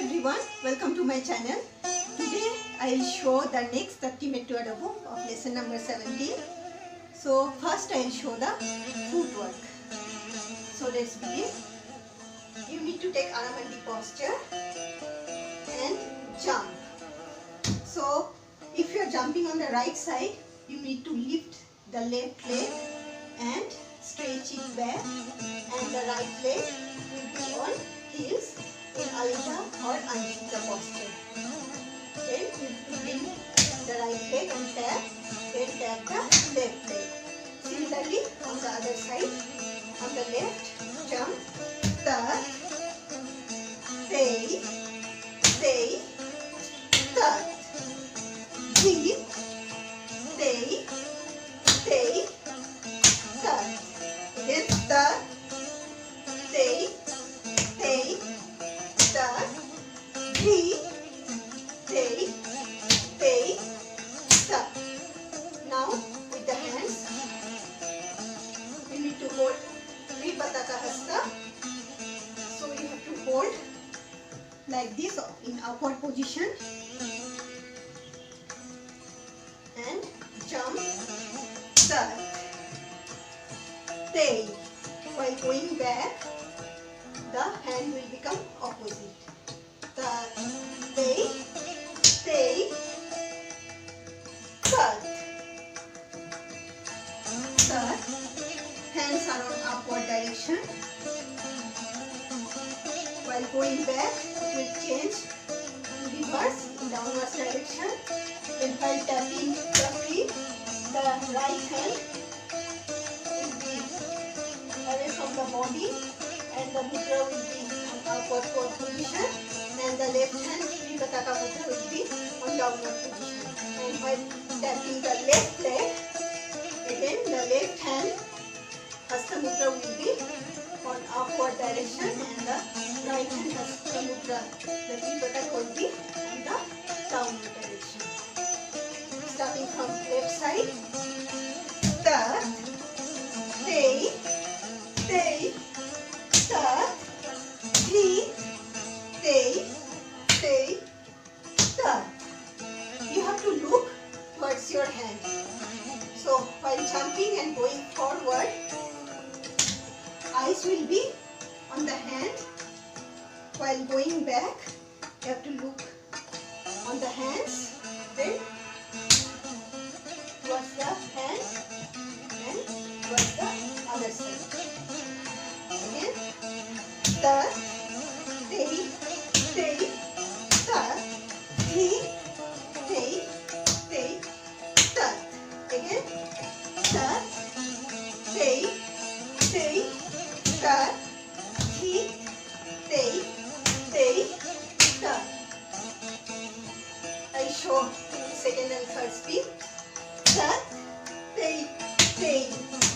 everyone, welcome to my channel. Today I will show the next 30 mettu adavu of lesson number 17. So first I will show the footwork. So let's begin. You need to take aramandi posture and jump. So if you are jumping on the right side, you need to lift the left leg and stretch it back, and the right leg will be on heels in alta or anjita posture. Then you bring the right leg and tap, then tap the left leg. Similarly on the other side, on the left, jump, tuck, stay, tuck, breathe, stay, tuck. Again, tuck, stay, tuck, breathe, stay, tuck. Now with the hands, you need to hold Tripataka Hasta. So you have to hold like this in upward position and jump, tuck, stay. While going back, the hand will become opposite. Tuck, stay, tuck, tuck. Hands are on upward direction. While going back, it will change to reverse in downward direction. Then while tapping the feet, the right hand will be away from the body and the mudra will be on upward position, and the left hand Tripataka mudra will be on downward position. And while tapping the left leg, again the left hand Hasta mudra will be on upward direction, and the right hand Hasta mudra, the Tripataka will be on the downward direction. Starting from left side, tuck, stay, tuck, breathe, stay, tuck. You have to look towards your hand. So while jumping and going forward, eyes will be on the hand. While going back, you have to look on the hands, then towards the hands and towards the other side. Again, tuck, stay, tuck, breathe, stay, tuck. Again, tuck, stay, tuck, breathe, stay, tuck. I show in second and third speed. Tuck, stay,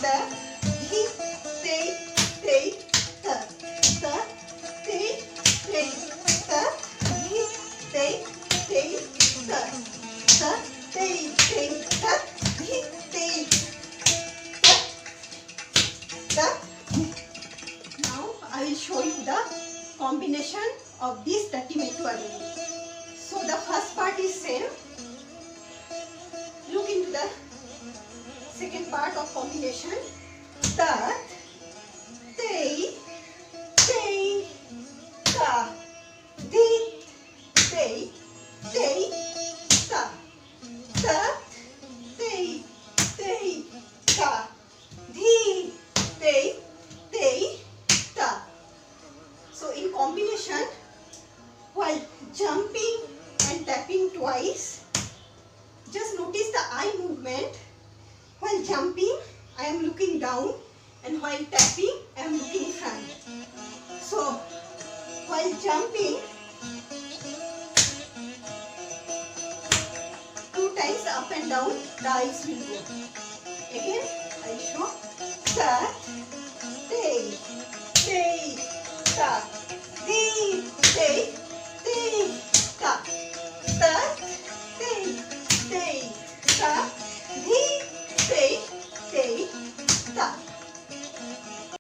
tuck, breathe, stay, tuck, tuck, stay, tuck, breathe, stay, tuck, tuck, stay, tuck, breathe, tuck. Now I will show you the combination of these 30 mettu adavu. So the first part is same. Look into the second part of combination. Tuck, stay, tuck, breathe, stay, tuck, tuck, stay, tuck, breathe, stay, tuck. So in combination, while jumping and tapping twice, just notice the eye movement. While jumping, I am looking down, and while tapping, I am looking front. So while jumping, 2 times up and down, the eyes will go. Again, I show tuck, stay,